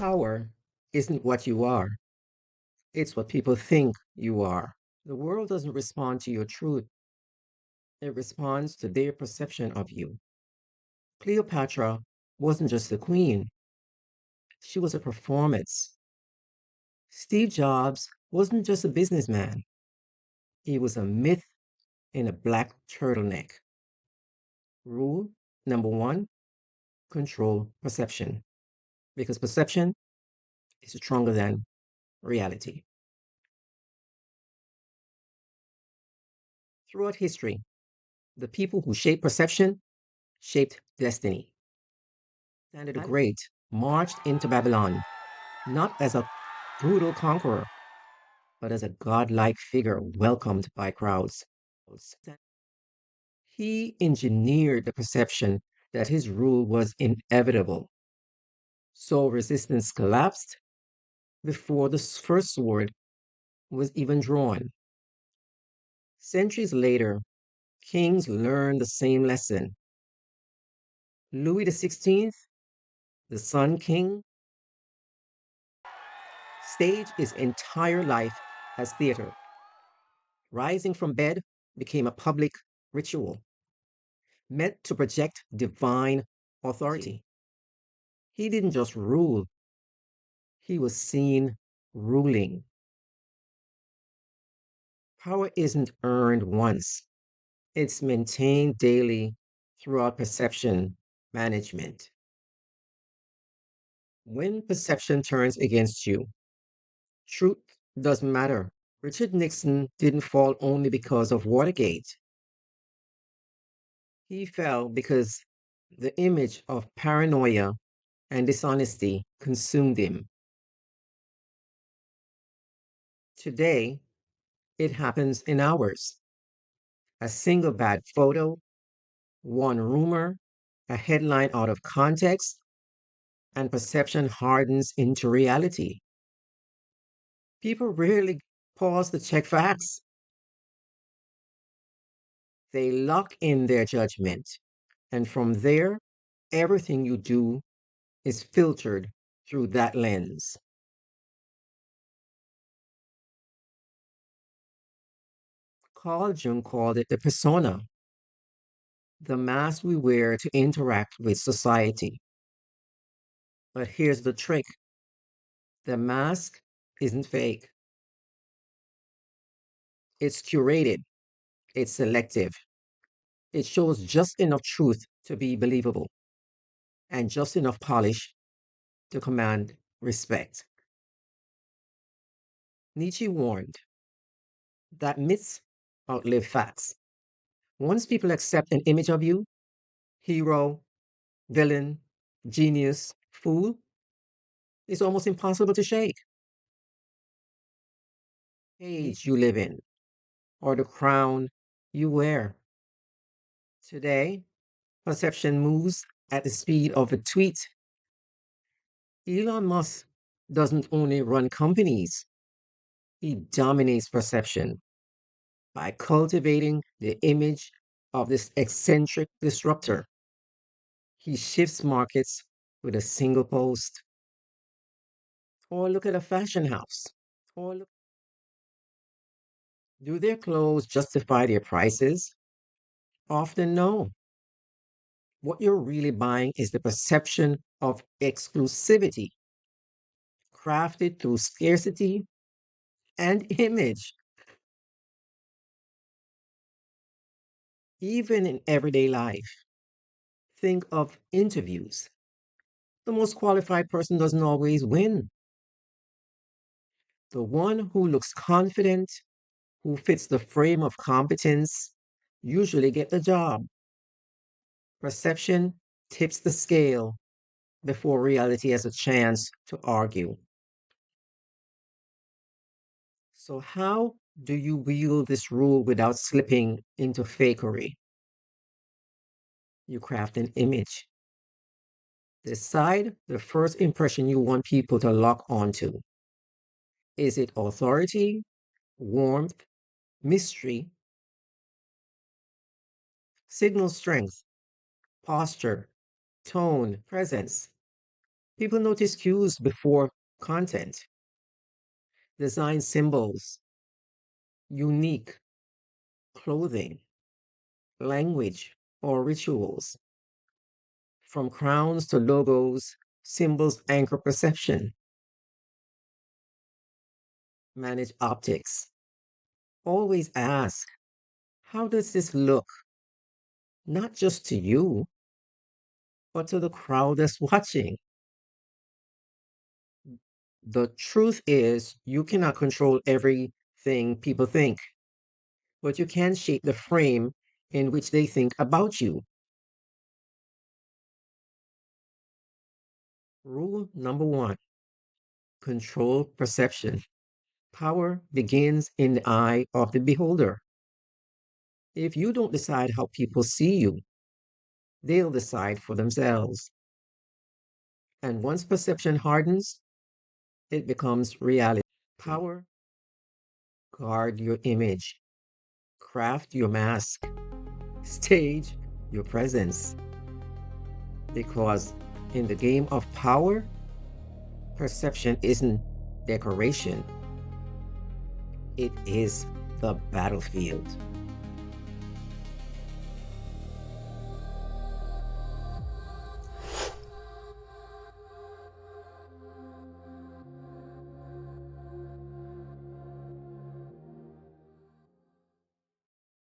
Power isn't what you are, it's what people think you are. The world doesn't respond to your truth, it responds to their perception of you. Cleopatra wasn't just a queen, she was a performance. Steve Jobs wasn't just a businessman, he was a myth in a black turtleneck. Rule number one, control perception, because perception is stronger than reality. Throughout history, the people who shaped perception shaped destiny. Alexander the Great marched into Babylon not as a brutal conqueror, but as a godlike figure welcomed by crowds. He engineered the perception that his rule was inevitable. So resistance collapsed before the first sword was even drawn. Centuries later, kings learned the same lesson. Louis XVI, the Sun King, staged his entire life as theater. Rising from bed became a public ritual meant to project divine authority. He didn't just rule, he was seen ruling. Power isn't earned once, it's maintained daily throughout perception management. When perception turns against you, truth doesn't matter. Richard Nixon didn't fall only because of Watergate. He fell because the image of paranoia and dishonesty consumed him. Today, it happens in hours. A single bad photo, one rumor, a headline out of context, and perception hardens into reality. People rarely pause to check facts. They lock in their judgment, and from there, everything you do is filtered through that lens. Carl Jung called it the persona, the mask we wear to interact with society. But here's the trick, the mask isn't fake, it's curated, it's selective, it shows just enough truth to be believable and just enough polish to command respect. Nietzsche warned that myths outlive facts. Once people accept an image of you, hero, villain, genius, fool, it's almost impossible to shake. Age you live in, or the crown you wear. Today, perception moves at the speed of a tweet. Elon Musk doesn't only run companies, he dominates perception by cultivating the image of this eccentric disruptor. He shifts markets with a single post. Or look at a fashion house. Or look, do their clothes justify their prices? Often no. What you're really buying is the perception of exclusivity, crafted through scarcity and image. Even in everyday life, think of interviews. The most qualified person doesn't always win. The one who looks confident, who fits the frame of competence, usually get the job. Perception tips the scale before reality has a chance to argue. So, how do you wield this rule without slipping into fakery? You craft an image. Decide the first impression you want people to lock onto. Is it authority, warmth, mystery, signal strength, posture, tone, presence? People notice cues before content, design symbols, unique clothing, language, or rituals. From crowns to logos, symbols anchor perception, manage optics. Always ask, how does this look? Not just to you, but to the crowd that's watching. The truth is, you cannot control everything people think, but you can shape the frame in which they think about you. Rule number one, control perception. Power begins in the eye of the beholder. If you don't decide how people see you, they'll decide for themselves. And once perception hardens, it becomes reality. Power, guard your image, craft your mask, stage your presence. Because in the game of power, perception isn't decoration, it is the battlefield.